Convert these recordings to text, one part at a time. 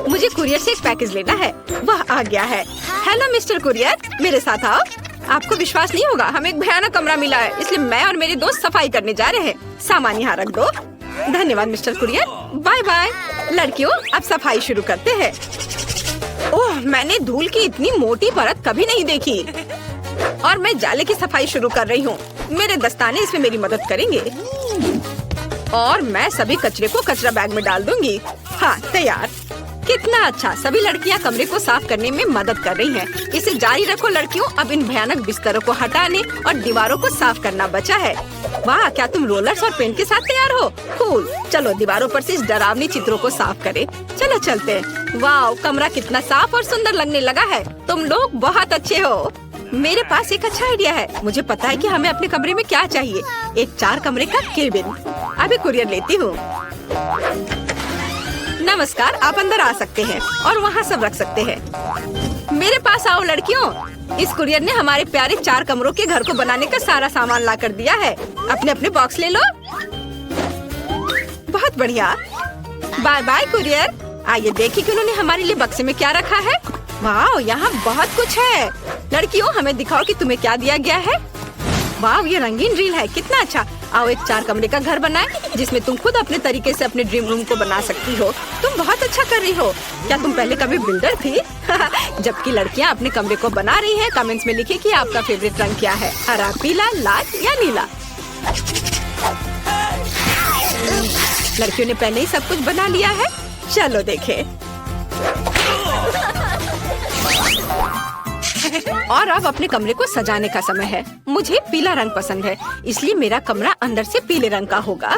मुझे कुरियर से एक पैकेज लेना है। वह आ गया है। हेलो मिस्टर कुरियर, मेरे साथ आओ। आपको विश्वास नहीं होगा, हमें एक भयानक कमरा मिला है, इसलिए मैं और मेरे दोस्त सफाई करने जा रहे हैं। सामान यहाँ रख दो। धन्यवाद मिस्टर कुरियर, बाय बाय। लड़कियों, अब सफाई शुरू करते हैं। ओह, मैंने धूल की इतनी मोटी परत कभी नहीं देखी। और मैं जाले की सफाई शुरू कर रही हूँ। मेरे दस्ताने इसमें मेरी मदद करेंगे। और मैं सभी कचरे को कचरा बैग में डाल दूंगी। हाँ, तैयार। कितना अच्छा, सभी लड़कियाँ कमरे को साफ करने में मदद कर रही हैं। इसे जारी रखो लड़कियों। अब इन भयानक बिस्तरों को हटाने और दीवारों को साफ करना बचा है। वाह, क्या तुम रोलर्स और पेंट के साथ तैयार हो? कूल। चलो दीवारों पर से इस डरावनी चित्रों को साफ करें। चलो चलते हैं। वाह, कमरा कितना साफ और सुंदर लगने लगा है। तुम लोग बहुत अच्छे हो। मेरे पास एक अच्छा आइडिया है। मुझे पता है कि हमें अपने कमरे में क्या चाहिए। एक 4 कमरे का केबिन। अभी कुरियर लेती हूँ। नमस्कार, आप अंदर आ सकते हैं और वहाँ सब रख सकते हैं। मेरे पास आओ लड़कियों। इस कुरियर ने हमारे प्यारे 4 कमरों के घर को बनाने का सारा सामान ला कर दिया है। अपने अपने बॉक्स ले लो। बहुत बढ़िया। Bye bye courier. आइए देखिए कि उन्होंने हमारे लिए बक्से में क्या रखा है। वाह, यहाँ बहुत कुछ है। लड़कियों, हमें दिखाओ कि तुम्हें क्या दिया गया है। वाह, ये रंगीन ड्रिल है, कितना अच्छा। आओ एक 4 कमरे का घर बनाएं, जिसमें तुम खुद अपने तरीके से अपने ड्रीम रूम को बना सकती हो। तुम बहुत अच्छा कर रही हो। क्या तुम पहले कभी बिल्डर थी? जबकि लड़कियां अपने कमरे को बना रही हैं, कमेंट्स में लिखें कि आपका फेवरेट रंग क्या है, हरा, पीला, लाल या नीला। लड़कियों ने पहले ही सब कुछ बना लिया है। चलो देखें। और अब अपने कमरे को सजाने का समय है। मुझे पीला रंग पसंद है, इसलिए मेरा कमरा अंदर से पीले रंग का होगा।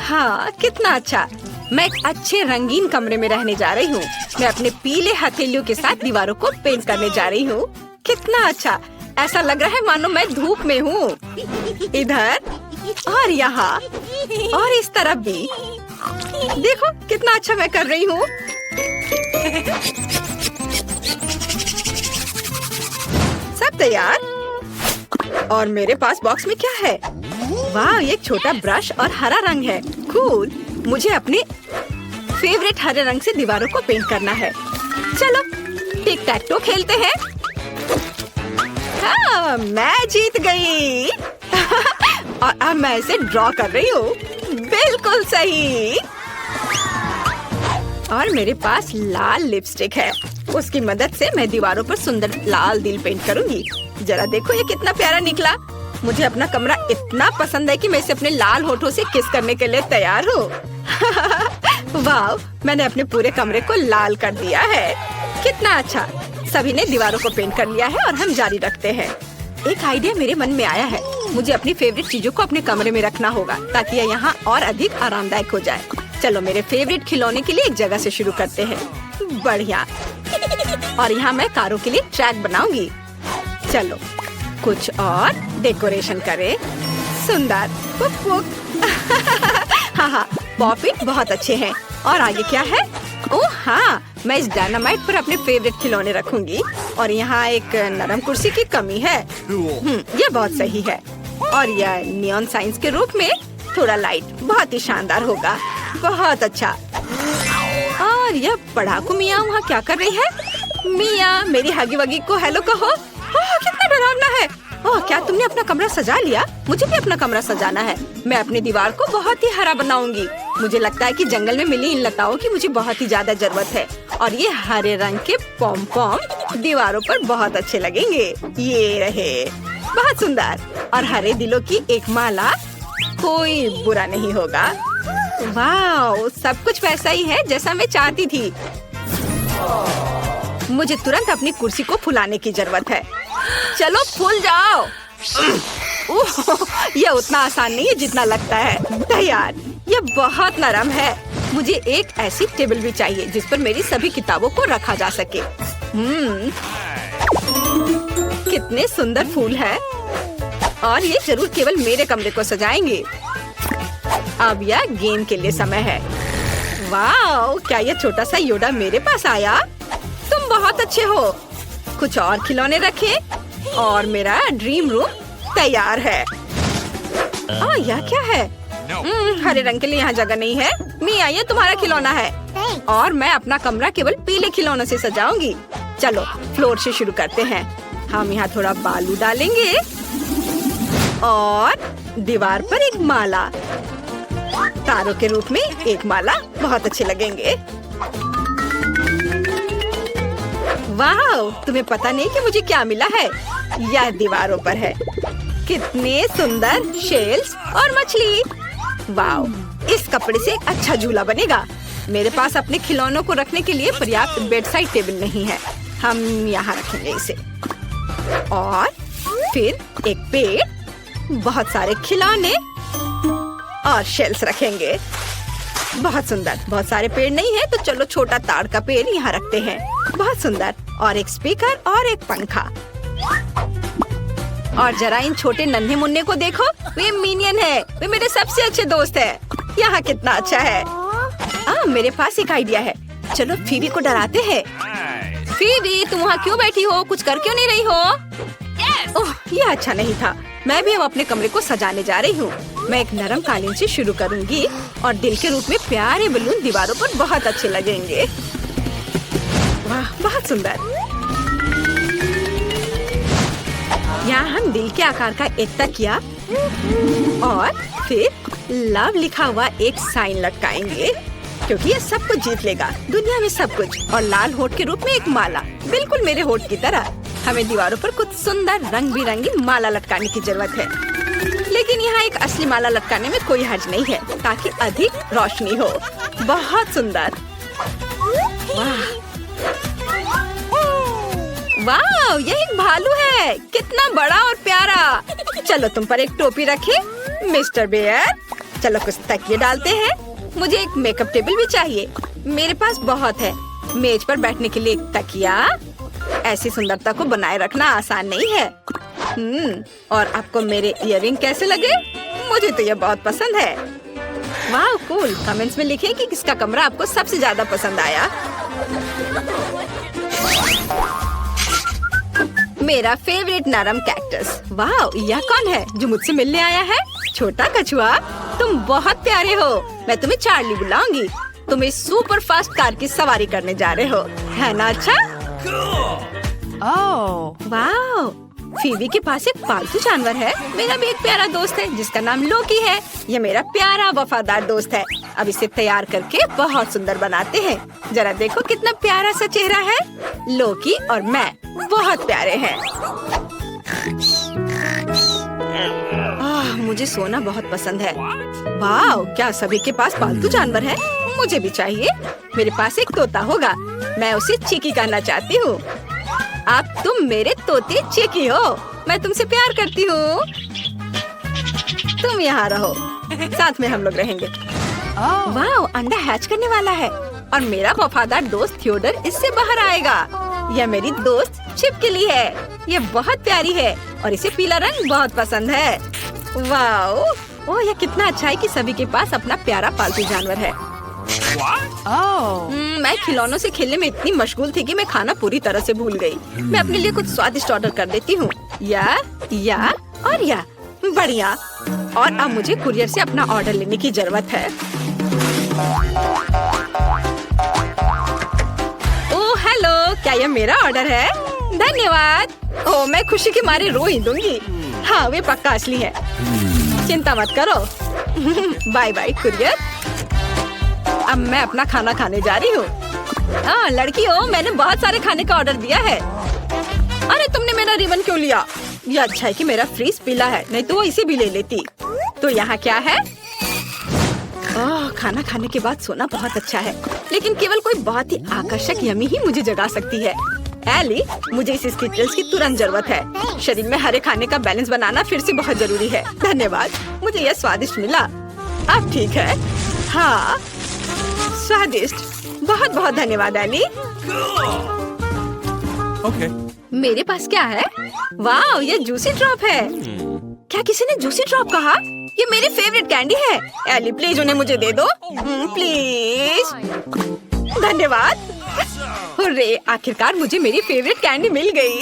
हाँ, कितना अच्छा। मैं एक अच्छे रंगीन कमरे में रहने जा रही हूँ। मैं अपने पीले हथेलियों के साथ दीवारों को पेंट करने जा रही हूँ। कितना अच्छा। ऐसा लग रहा है मानो मैं धूप में हूँ। इधर और यहाँ और इस तरफ भी। देखो कितना अच्छा मैं कर रही हूँ। सब तैयार। और मेरे पास बॉक्स में क्या है? वाह, ये एक छोटा ब्रश और हरा रंग है। कूल। मुझे अपने फेवरेट हरे रंग से दीवारों को पेंट करना है। चलो टिक टैक टो खेलते हैं। हाँ, मैं जीत गई। और अब मैं इसे ड्रॉ कर रही हूँ। बिल्कुल सही। और मेरे पास लाल लिपस्टिक है। उसकी मदद से मैं दीवारों पर सुंदर लाल दिल पेंट करूंगी। जरा देखो ये कितना प्यारा निकला। मुझे अपना कमरा इतना पसंद है कि मैं इसे अपने लाल होठों से किस करने के लिए तैयार हूँ। वाह, मैंने अपने पूरे कमरे को लाल कर दिया है। कितना अच्छा। सभी ने दीवारों को पेंट कर लिया है और हम जारी रखते हैं। एक आइडिया मेरे मन में आया है। मुझे अपनी फेवरेट चीजों को अपने कमरे में रखना होगा ताकि यह यहाँ और अधिक आरामदायक हो जाए। चलो मेरे फेवरेट खिलौने के लिए एक जगह से शुरू करते हैं। बढ़िया। और यहाँ मैं कारों के लिए ट्रैक बनाऊंगी। चलो कुछ और डेकोरेशन करें। सुंदर। पुक पुक। हाँ, पॉपिट बहुत अच्छे हैं। और आगे क्या है? ओह हाँ, मैं इस डायनामाइट पर अपने फेवरेट खिलौने रखूंगी। और यहाँ एक नरम कुर्सी की कमी है। ये बहुत सही है। और यह नियॉन साइंस के रूप में थोड़ा लाइट बहुत ही शानदार होगा। बहुत अच्छा। और यह पढ़ाकू मियाँ वहाँ क्या कर रही है? मियाँ, मेरी हगी वगी को हेलो कहो। ओह, कितना डरावना है। ओह, क्या तुमने अपना कमरा सजा लिया? मुझे भी अपना कमरा सजाना है। मैं अपनी दीवार को बहुत ही हरा बनाऊंगी। मुझे लगता है कि जंगल में मिली इन लताओं की मुझे बहुत ही ज्यादा जरूरत है। और ये हरे रंग के पॉम पॉम दीवारों पर बहुत अच्छे लगेंगे। ये रहे, बहुत सुंदर। और हरे दिलों की एक माला, कोई बुरा नहीं होगा। वाह, सब कुछ वैसा ही है जैसा मैं चाहती थी। मुझे तुरंत अपनी कुर्सी को फुलाने की जरूरत है। चलो फूल जाओ। यह उतना आसान नहीं है जितना लगता है। तैयार। यह बहुत नरम है। मुझे एक ऐसी टेबल भी चाहिए जिस पर मेरी सभी किताबों को रखा जा सके। कितने सुंदर फूल हैं। और ये जरूर केवल मेरे कमरे को सजाएंगे। अब यह गेम के लिए समय है। वाह, क्या यह छोटा सा योडा मेरे पास आया? तुम बहुत अच्छे हो। कुछ और खिलौने रखें और मेरा ड्रीम रूम तैयार है। यह क्या है? हरे रंग के लिए यहाँ जगह नहीं है। मिया, ये तुम्हारा खिलौना है। और मैं अपना कमरा केवल पीले खिलौनों से सजाऊंगी। चलो फ्लोर से शुरू करते हैं। हम यहाँ थोड़ा बालू डालेंगे और दीवार पर एक माला, तारों के रूप में एक माला बहुत अच्छे लगेंगे। वाह, तुम्हें पता नहीं कि मुझे क्या मिला है? यह दीवारों पर है। कितने सुंदर शेल्स और मछली। वाह, इस कपड़े से एक अच्छा झूला बनेगा। मेरे पास अपने खिलौनों को रखने के लिए पर्याप्त बेड साइड टेबल नहीं है। हम यहाँ रखेंगे इसे। और फिर एक पेड़, बहुत सारे खिलौने और शेल्स रखेंगे। बहुत सुंदर। बहुत सारे पेड़ नहीं है तो चलो छोटा ताड़ का पेड़ यहाँ रखते हैं। बहुत सुंदर। और एक स्पीकर और एक पंखा। और जरा इन छोटे नन्हे मुन्ने को देखो, वे मिनियन है। वे मेरे सबसे अच्छे दोस्त है। यहाँ कितना अच्छा है। मेरे पास एक आइडिया है। चलो फीबी को डराते हैं। फीबी, तुम वहाँ क्यों बैठी हो? कुछ कर क्यों नहीं रही हो? ओह, ये अच्छा नहीं था। मैं भी अब अपने कमरे को सजाने जा रही हूँ। मैं एक नरम कालीन से शुरू करूँगी और दिल के रूप में प्यारे बलून दीवारों पर बहुत अच्छे लगेंगे। वाह, बहुत सुंदर। यहाँ हम दिल के आकार का एक तकिया और फिर लव लिखा हुआ एक साइन लटकाएंगे, क्योंकि ये सब कुछ जीत लेगा, दुनिया में सब कुछ। और लाल होठ के रूप में एक माला, बिल्कुल मेरे होठ की तरह। हमें दीवारों पर कुछ सुंदर रंग बिरंगी माला लटकाने की जरूरत है, लेकिन यहाँ एक असली माला लटकाने में कोई हर्ज नहीं है, ताकि अधिक रोशनी हो। बहुत सुंदर। वाह वाह, यह एक भालू है। कितना बड़ा और प्यारा। चलो तुम पर एक टोपी रखे मिस्टर बेयर। चलो कुछ तकिए डालते हैं। मुझे एक मेकअप टेबल भी चाहिए। मेरे पास बहुत है। मेज पर बैठने के लिए एक तकिया। ऐसी सुंदरता को बनाए रखना आसान नहीं है। और आपको मेरे इयररिंग कैसे लगे? मुझे तो ये बहुत पसंद है। वाह कूल। कमेंट्स में लिखें कि किसका कमरा आपको सबसे ज्यादा पसंद आया। मेरा फेवरेट नरम कैक्टस। वाह, यह कौन है जो मुझसे मिलने आया है? छोटा कछुआ, तुम बहुत प्यारे हो। मैं तुम्हें चार्ली बुलाऊंगी। तुम इस सुपर फास्ट कार की सवारी करने जा रहे हो, है ना? अच्छा। वाह, फीबी के पास एक पालतू जानवर है। मेरा भी एक प्यारा दोस्त है जिसका नाम लोकी है। यह मेरा प्यारा वफादार दोस्त है। अब इसे तैयार करके बहुत सुंदर बनाते हैं। जरा देखो कितना प्यारा सा चेहरा है। लोकी और मैं बहुत प्यारे हैं। मुझे सोना बहुत पसंद है। वाह, क्या सभी के पास पालतू जानवर है? मुझे भी चाहिए। मेरे पास एक तोता होगा। मैं उसे चीकी कहना चाहती हूँ। अब तुम मेरे तोते चीकी हो। मैं तुमसे प्यार करती हूँ। तुम यहाँ रहो, साथ में हम लोग रहेंगे। वाह, अंडा हैच करने वाला है और मेरा वफादार दोस्त थियोडर इससे बाहर आएगा। यह मेरी दोस्त छिपकली है। यह बहुत प्यारी है और इसे पीला रंग बहुत पसंद है। वाह, ओह, यह कितना अच्छा है कि सभी के पास अपना प्यारा पालतू जानवर है। मैं खिलौनों से खेलने में इतनी मशगूल थी कि मैं खाना पूरी तरह से भूल गई। मैं अपने लिए कुछ स्वादिष्ट ऑर्डर कर देती हूँ। या और या बढ़िया। और अब मुझे कुरियर से अपना ऑर्डर लेने की जरूरत है। ओह हेलो, क्या यह मेरा ऑर्डर है? धन्यवाद। ओह, मैं खुशी के मारे रो ही दूंगी। हाँ, वे पक्का असली है। चिंता मत करो। Bye bye courier. अब मैं अपना खाना खाने जा रही हूँ। लड़की हो, मैंने बहुत सारे खाने का ऑर्डर दिया है। अरे तुमने मेरा रिबन क्यों लिया? ये अच्छा है कि मेरा फ्रीज पीला है, नहीं तो वो इसे भी ले लेती। तो यहाँ क्या है? खाना खाने के बाद सोना बहुत अच्छा है, लेकिन केवल कोई बहुत ही आकर्षक यमी ही मुझे जगा सकती है। एली, मुझे इस स्किटल्स की तुरंत जरूरत है। शरीर में हरे खाने का बैलेंस बनाना फिर से बहुत जरूरी है। धन्यवाद, मुझे यह स्वादिष्ट मिला। अब ठीक है। हाँ, स्वादिष्ट। बहुत बहुत धन्यवाद एली। मेरे पास क्या है? वाह, ये जूसी ड्रॉप है। क्या किसी ने जूसी ड्रॉप कहा? ये मेरी फेवरेट कैंडी है। एली प्लीज उन्हें मुझे दे दो, प्लीज। धन्यवाद। हुर्रे, आखिरकार मुझे मेरी फेवरेट कैंडी मिल गई।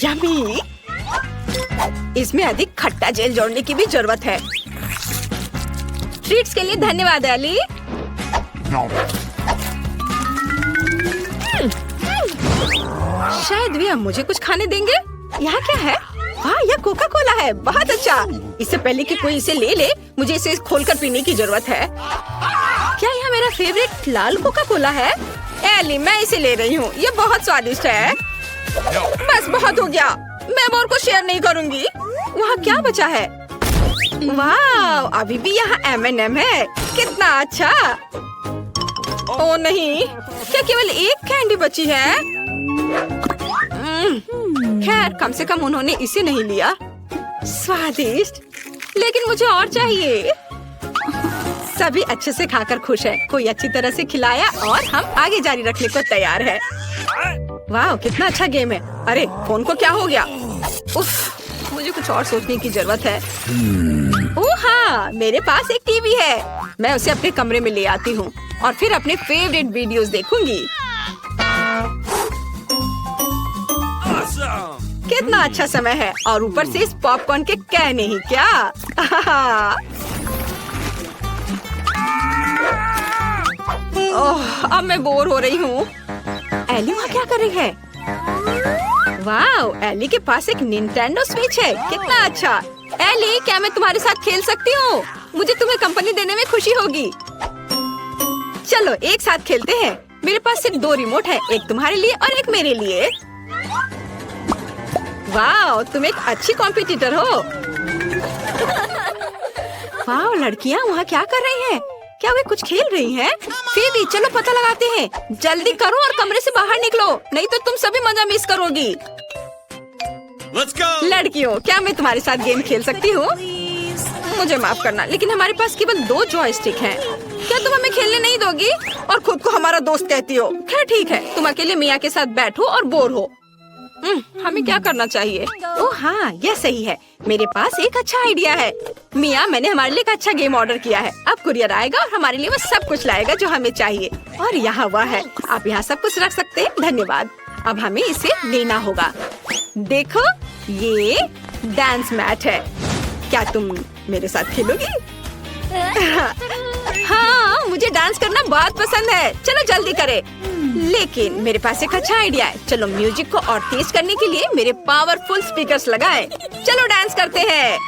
यम्मी। इसमें अधिक खट्टा जेल जोड़ने की भी जरूरत है। ट्रीट्स के लिए धन्यवाद एली। शायद वे अब मुझे कुछ खाने देंगे। यहाँ क्या है? हाँ, यह कोका कोला है। बहुत अच्छा। इससे पहले कि कोई इसे ले ले, मुझे इसे खोलकर पीने की जरूरत है। क्या यह मेरा फेवरेट लाल कोका कोला है? एली, मैं इसे ले रही हूँ। ये बहुत स्वादिष्ट है। बस बहुत हो गया। मैं और को शेयर नहीं करूँगी। वहाँ क्या बचा है? वाह, अभी भी यहाँ M&M है। कितना अच्छा। ओ नहीं, क्या केवल एक कैंडी बची है? खैर, कम से कम उन्होंने इसे नहीं लिया। स्वादिष्ट, लेकिन मुझे और चाहिए। सभी अच्छे से खाकर खुश हैं। कोई अच्छी तरह से खिलाया और हम आगे जारी रखने को तैयार है। वाह, कितना अच्छा गेम है। अरे, फोन को क्या हो गया? उफ, मुझे कुछ और सोचने की जरूरत है। ओह हाँ, मेरे पास एक टीवी है। मैं उसे अपने कमरे में ले आती हूँ और फिर अपने फेवरेट वीडियोस देखूंगी। कितना अच्छा समय है और ऊपर से इस पॉपकॉर्न के कहने ही क्या। ओह, अब मैं बोर हो रही हूँ। एली वहाँ क्या कर रही है? वाह, एली के पास एक निंटेंडो स्विच है। कितना अच्छा। एली, क्या मैं तुम्हारे साथ खेल सकती हूँ? मुझे तुम्हें कंपनी देने में खुशी होगी। चलो एक साथ खेलते हैं। मेरे पास सिर्फ 2 रिमोट है, एक तुम्हारे लिए और एक मेरे लिए। वाह, तुम एक अच्छी कॉम्पिटिटर हो। वाह, लड़कियाँ वहाँ क्या कर रही हैं? क्या वे कुछ खेल रही हैं? फिर चलो पता लगाते हैं। जल्दी करो और कमरे से बाहर निकलो, नहीं तो तुम सभी मजा मिस करोगी। Let's go! लड़कियों, क्या मैं तुम्हारे साथ गेम खेल सकती हूँ? मुझे माफ करना, लेकिन हमारे पास केवल 2 जॉयस्टिक हैं। क्या तुम हमें खेलने नहीं दोगी और खुद को हमारा दोस्त कहती हो? खैर ठीक है, तुम अकेले मिया के साथ बैठो और बोर हो। हमें क्या करना चाहिए? ओह हाँ, यह सही है। मेरे पास एक अच्छा आइडिया है। मिया, मैंने हमारे लिए एक अच्छा गेम ऑर्डर किया है। अब कुरियर आएगा और हमारे लिए वो सब कुछ लाएगा जो हमें चाहिए। और यहाँ वह है। आप यहाँ सब कुछ रख सकते हैं। धन्यवाद। अब हमें इसे लेना होगा। देखो, ये डांस मैट है। क्या तुम मेरे साथ खेलोगी? हाँ, मुझे डांस करना बहुत पसंद है। चलो जल्दी करें। लेकिन मेरे पास एक अच्छा आइडिया है। चलो म्यूजिक को और तेज करने के लिए मेरे पावरफुल स्पीकर्स लगाएं। चलो डांस करते हैं।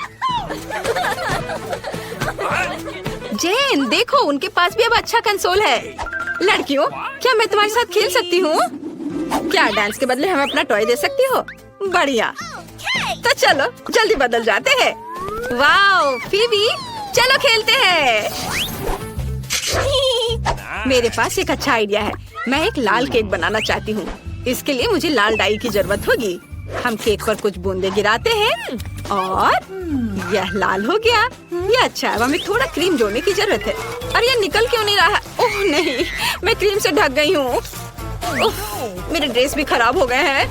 जेन, देखो, उनके पास भी अब अच्छा कंसोल है। लड़कियों, क्या मैं तुम्हारे साथ खेल सकती हूँ? क्या डांस के बदले हमें अपना टॉय दे सकती हो? बढ़िया। तो चलो जल्दी बदल जाते हैं। वाओ, फीबी, चलो खेलते हैं। मेरे पास एक अच्छा आइडिया है। मैं एक लाल केक बनाना चाहती हूँ। इसके लिए मुझे लाल डाई की जरूरत होगी। हम केक पर कुछ बूंदे गिराते हैं और यह लाल हो गया। ये अच्छा है। अब हमें थोड़ा क्रीम जोड़ने की जरूरत है। और ये निकल क्यों नहीं रहा? ओह नहीं, मैं क्रीम से ढक गई हूँ। मेरे ड्रेस भी खराब हो गए हैं।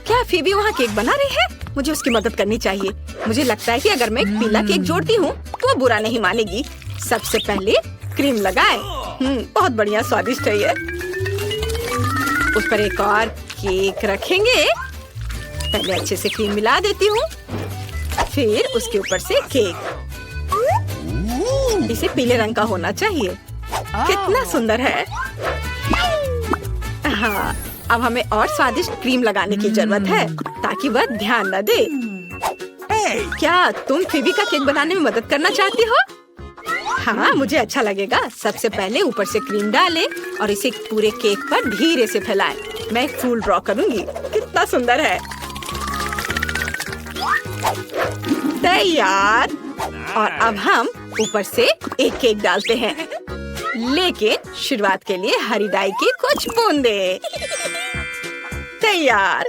क्या फीबी वहाँ केक बना रही है? मुझे उसकी मदद करनी चाहिए। मुझे लगता है कि अगर मैं एक पीला केक जोड़ती हूँ तो वो बुरा नहीं मानेगी। सबसे पहले क्रीम लगाए। बहुत बढ़िया, स्वादिष्ट है ये। उस पर एक और केक रखेंगे। पहले अच्छे से क्रीम मिला देती हूँ, फिर उसके ऊपर से केक। इसे पीले रंग का होना चाहिए। कितना सुंदर है। हाँ, अब हमें और स्वादिष्ट क्रीम लगाने की जरूरत है ताकि वह ध्यान न दे। क्या तुम फीबी का केक बनाने में मदद करना चाहती हो? हाँ, मुझे अच्छा लगेगा। सबसे पहले ऊपर से क्रीम डालें और इसे पूरे केक पर धीरे से फैलाएं। मैं एक फूल ड्रॉ करूंगी। कितना सुंदर है। तैयार। और अब हम ऊपर से एक केक डालते हैं, लेकिन शुरुआत के लिए हरी डाई की कुछ बूंदे। तैयार।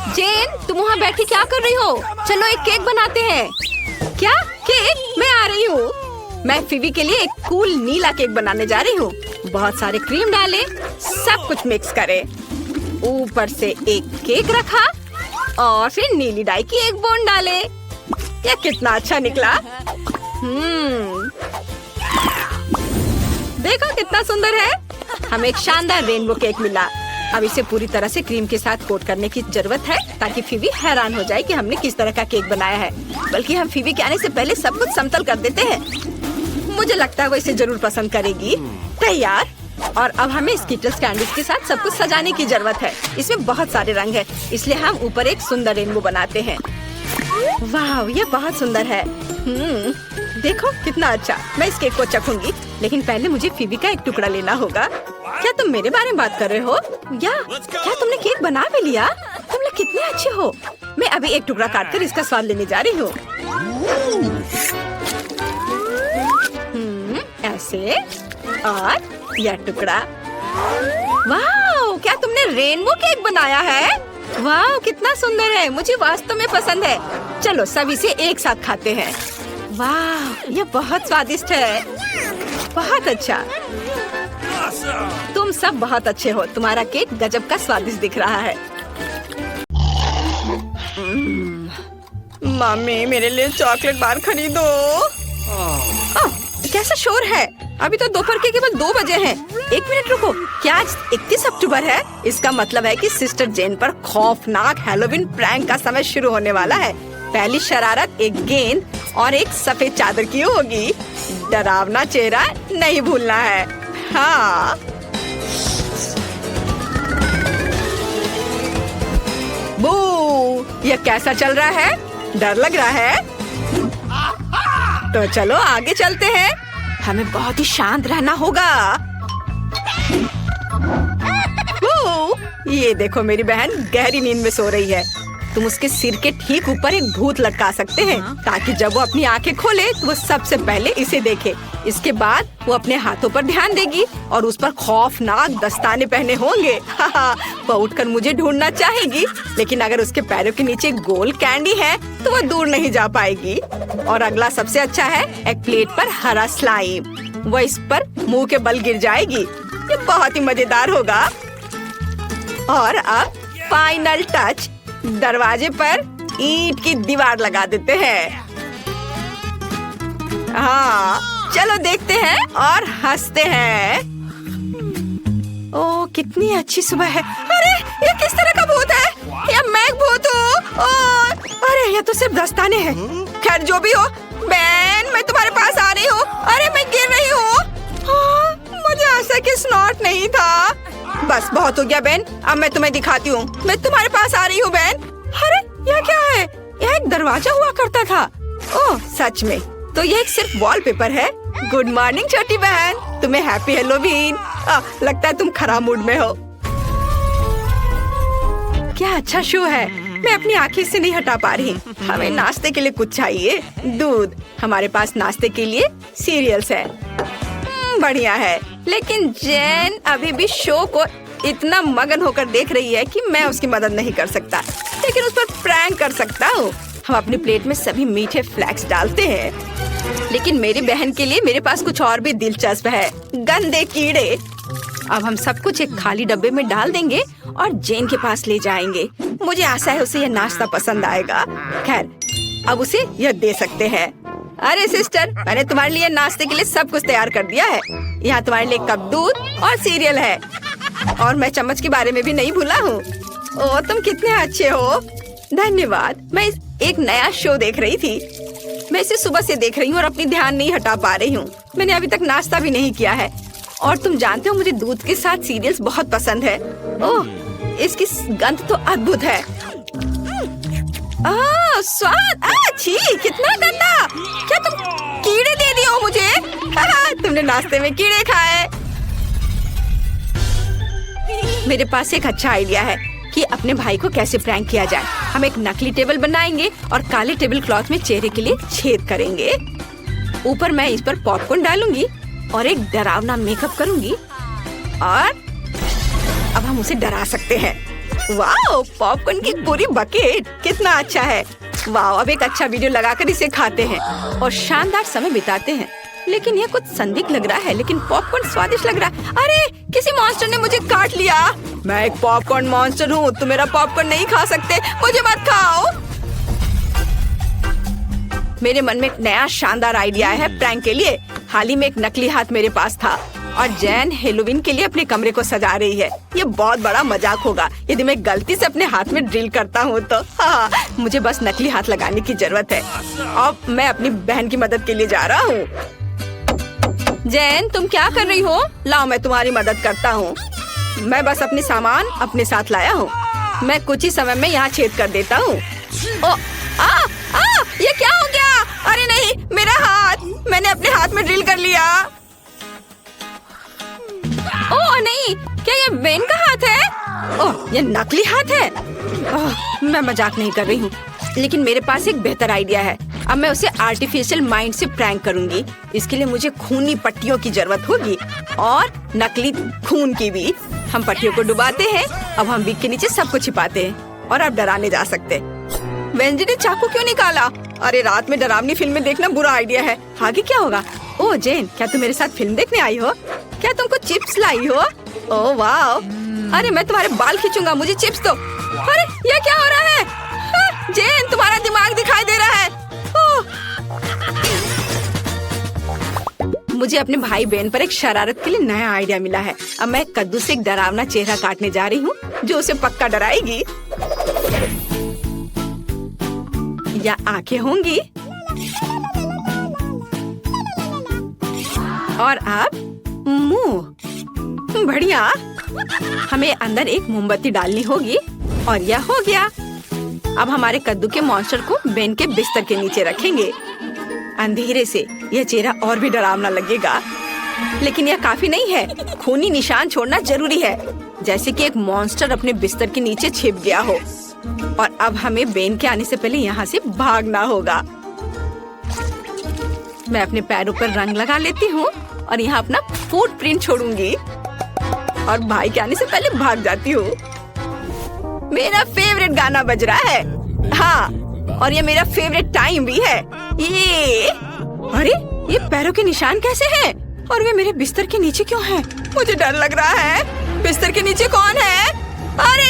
जेन, तुम वहाँ बैठी क्या कर रही हो? चलो एक केक बनाते हैं। क्या केक? मैं आ रही हूँ। मैं फीबी के लिए एक कूल नीला केक बनाने जा रही हूँ। बहुत सारे क्रीम डालें, सब कुछ मिक्स करें। ऊपर से एक केक रखा और फिर नीली डाई की एक बूंद डालें। यह कितना अच्छा निकला। देखो कितना सुंदर है। हमें एक शानदार रेनबो केक मिला। अब इसे पूरी तरह से क्रीम के साथ कोट करने की जरूरत है ताकि फीवी हैरान हो जाए कि हमने किस तरह का केक बनाया है। बल्कि हम फीवी के आने से पहले सब कुछ समतल कर देते हैं। मुझे लगता है वो इसे जरूर पसंद करेगी। तैयार। और अब हमें स्किटल्स कैंडीज के साथ सब कुछ सजाने की जरूरत है। इसमें बहुत सारे रंग है, इसलिए हम ऊपर एक सुंदर रेनबो बनाते हैं। वाह, ये बहुत सुंदर है। देखो कितना अच्छा। मैं इस केक को चखूंगी, लेकिन पहले मुझे फीवी का एक टुकड़ा लेना होगा। क्या तुम मेरे बारे में बात कर रहे हो? क्या तुमने केक बना भी लिया? तुम लोग कितने अच्छे हो। मैं अभी एक टुकड़ा काटकर इसका स्वाद लेने जा रही हूँ। ऐसे, और यह टुकड़ा। वाह, क्या तुमने रेनबो केक बनाया है? वाह, कितना सुंदर है। मुझे वास्तव में पसंद है। चलो सब इसे एक साथ खाते हैं। वाह, ये बहुत स्वादिष्ट है। बहुत अच्छा। तुम सब बहुत अच्छे हो। तुम्हारा केक गजब का स्वादिष्ट दिख रहा है। मम्मी, मेरे लिए चॉकलेट बार खरीदो। कैसा शोर है? अभी तो दोपहर के केवल 2 बजे हैं। 1 मिनट रुको। क्या आज 31 अक्टूबर है? इसका मतलब है कि सिस्टर जेन पर खौफनाक हैलोवीन प्रैंक का समय शुरू होने वाला है। पहली शरारत एक गेंद और एक सफेद चादर की होगी। डरावना चेहरा नहीं भूलना है। हाँ। बू, ये कैसा चल रहा है? डर लग रहा है? तो चलो आगे चलते हैं। हमें बहुत ही शांत रहना होगा। ये देखो, मेरी बहन गहरी नींद में सो रही है। तुम उसके सिर के ठीक ऊपर एक भूत लटका सकते हैं ताकि जब वो अपनी आंखें खोले तो वो सबसे पहले इसे देखे। इसके बाद वो अपने हाथों पर ध्यान देगी और उस पर खौफनाक दस्ताने पहने होंगे। वो उठकर मुझे ढूंढना चाहेगी, लेकिन अगर उसके पैरों के नीचे गोल कैंडी है तो वो दूर नहीं जा पाएगी। और अगला सबसे अच्छा है, एक प्लेट पर हरा स्लाइम। वो इस पर मुंह के बल गिर जाएगी। ये बहुत ही मजेदार होगा। और अब फाइनल टच, दरवाजे पर ईंट की दीवार लगा देते हैं। हाँ, चलो देखते हैं और हंसते हैं। ओह, कितनी अच्छी सुबह है। अरे, ये किस तरह का भूत है? ये मैं एक भूत हूँ। अरे, ये तो सिर्फ दस्ताने हैं। खैर जो भी हो, बहन मैं तुम्हारे पास आ रही हूँ। अरे, मैं गिर रही हूँ। मुझे आशा की स्नॉट नहीं था। बस बहुत हो गया बहन, अब मैं तुम्हें दिखाती हूँ। मैं तुम्हारे पास आ रही हूँ बहन। अरे, यह क्या है? यह एक दरवाजा हुआ करता था। ओह, सच में? तो यह एक सिर्फ वॉलपेपर है। गुड मॉर्निंग छोटी बहन, तुम्हें हैप्पी हैलोवीन। लगता है तुम खराब मूड में हो। क्या अच्छा शो है। मैं अपनी आंखें से नहीं हटा पा रही। हमें नाश्ते के लिए कुछ चाहिए। दूध। हमारे पास नाश्ते के लिए सीरियल्स है। बढ़िया है, लेकिन जेन अभी भी शो को इतना मगन होकर देख रही है कि मैं उसकी मदद नहीं कर सकता, लेकिन उस पर प्रैंक कर सकता हूँ। हम अपनी प्लेट में सभी मीठे फ्लैक्स डालते हैं, लेकिन मेरी बहन के लिए मेरे पास कुछ और भी दिलचस्प है, गंदे कीड़े। अब हम सब कुछ एक खाली डब्बे में डाल देंगे और जेन के पास ले जाएंगे। मुझे आशा है उसे यह नाश्ता पसंद आएगा। खैर, अब उसे यह दे सकते हैं। अरे सिस्टर, मैंने तुम्हारे लिए नाश्ते के लिए सब कुछ तैयार कर दिया है। यहाँ तुम्हारे लिए कप दूध और सीरियल है, और मैं चम्मच के बारे में भी नहीं भूला हूँ। ओह, तुम कितने अच्छे हो। धन्यवाद। मैं एक नया शो देख रही थी। मैं इसे सुबह से देख रही हूँ और अपनी ध्यान नहीं हटा पा रही हूँ। मैंने अभी तक नाश्ता भी नहीं किया है, और तुम जानते हो मुझे दूध के साथ सीरियल्स बहुत पसंद है। ओह, इसकी गंध तो अद्भुत है। स्वाद अच्छी, कितना गंदा। क्या तुम कीड़े दे दिए हो मुझे? तुमने नाश्ते में कीड़े खाए। मेरे पास एक अच्छा आइडिया है कि अपने भाई को कैसे प्रैंक किया जाए। हम एक नकली टेबल बनाएंगे और काले टेबल क्लॉथ में चेहरे के लिए छेद करेंगे। ऊपर मैं इस पर पॉपकॉर्न डालूंगी और एक डरावना मेकअप करूंगी, और अब हम उसे डरा सकते हैं। वाह, पॉपकॉर्न की पूरी बकेट, कितना अच्छा है। वाह, अब एक अच्छा वीडियो लगाकर इसे खाते हैं और शानदार समय बिताते हैं। लेकिन यह कुछ संदिग्ध लग रहा है, लेकिन पॉपकॉर्न स्वादिष्ट लग रहा है। अरे, किसी मॉन्स्टर ने मुझे काट लिया। मैं एक पॉपकॉर्न मॉन्स्टर हूँ, तुम मेरा पॉपकॉर्न नहीं खा सकते, मुझे मत खाओ। मेरे मन में एक नया शानदार आइडिया है प्रैंक के लिए। हाल ही में एक नकली हाथ मेरे पास था। और जैन हेलोवीन के लिए अपने कमरे को सजा रही है। ये बहुत बड़ा मजाक होगा यदि मैं गलती से अपने हाथ में ड्रिल करता हूँ तो। हाँ, मुझे बस नकली हाथ लगाने की जरूरत है। अब मैं अपनी बहन की मदद के लिए जा रहा हूँ। जैन, तुम क्या कर रही हो? लाओ मैं तुम्हारी मदद करता हूँ। मैं बस अपनी सामान अपने साथ लाया हूँ। मैं कुछ ही समय में यहाँ छेद कर देता हूँ। ओ, ये क्या हो गया? अरे नहीं, मेरा हाथ! मैंने अपने हाथ में ड्रिल कर लिया। ओह नहीं, क्या ये बेन का हाथ है? ओह, ये नकली हाथ है। ओह, मैं मजाक नहीं कर रही हूँ, लेकिन मेरे पास एक बेहतर आइडिया है। अब मैं उसे आर्टिफिशियल माइंड से प्रैंक करूंगी। इसके लिए मुझे खूनी पट्टियों की जरूरत होगी और नकली खून की भी। हम पट्टियों को डुबाते हैं। अब हम विग के नीचे सब कुछ छिपाते हैं और अब डराने जा सकते हैं। वेंजी ने चाकू क्यों निकाला? अरे रात में डरावनी फिल्में देखना बुरा आइडिया है। आगे क्या होगा? ओह जैन, क्या तुम मेरे साथ फिल्म देखने आई हो? क्या तुमको चिप्स लाई हो? ओह वाह! अरे मैं तुम्हारे बाल खींचूंगा, मुझे चिप्स दो। अरे ये क्या हो रहा है? जैन, तुम्हारा दिमाग दिखाई दे रहा है। मुझे अपने भाई बहन पर एक शरारत के लिए नया आइडिया मिला है। अब मैं कद्दू से एक डरावना चेहरा काटने जा रही हूँ जो उसे पक्का डराएगी। या आंखें होंगी और अब मुंह। बढ़िया। हमें अंदर एक मोमबत्ती डालनी होगी और यह हो गया। अब हमारे कद्दू के मॉन्स्टर को बेन के बिस्तर के नीचे रखेंगे। अंधेरे से यह चेहरा और भी डरावना लगेगा, लेकिन यह काफी नहीं है। खूनी निशान छोड़ना जरूरी है, जैसे कि एक मॉन्स्टर अपने बिस्तर के नीचे छिप गया हो। और अब हमें बेन के आने से पहले यहाँ से भागना होगा। मैं अपने पैरों पर रंग लगा लेती हूँ और यहाँ अपना फुटप्रिंट छोड़ूंगी और भाई के आने से पहले भाग जाती हूँ। मेरा फेवरेट गाना बज रहा है। हाँ, और ये मेरा फेवरेट टाइम भी है। ये अरे ये पैरों के निशान कैसे हैं? और वे मेरे बिस्तर के नीचे क्यों हैं? मुझे डर लग रहा है। बिस्तर के नीचे कौन है? अरे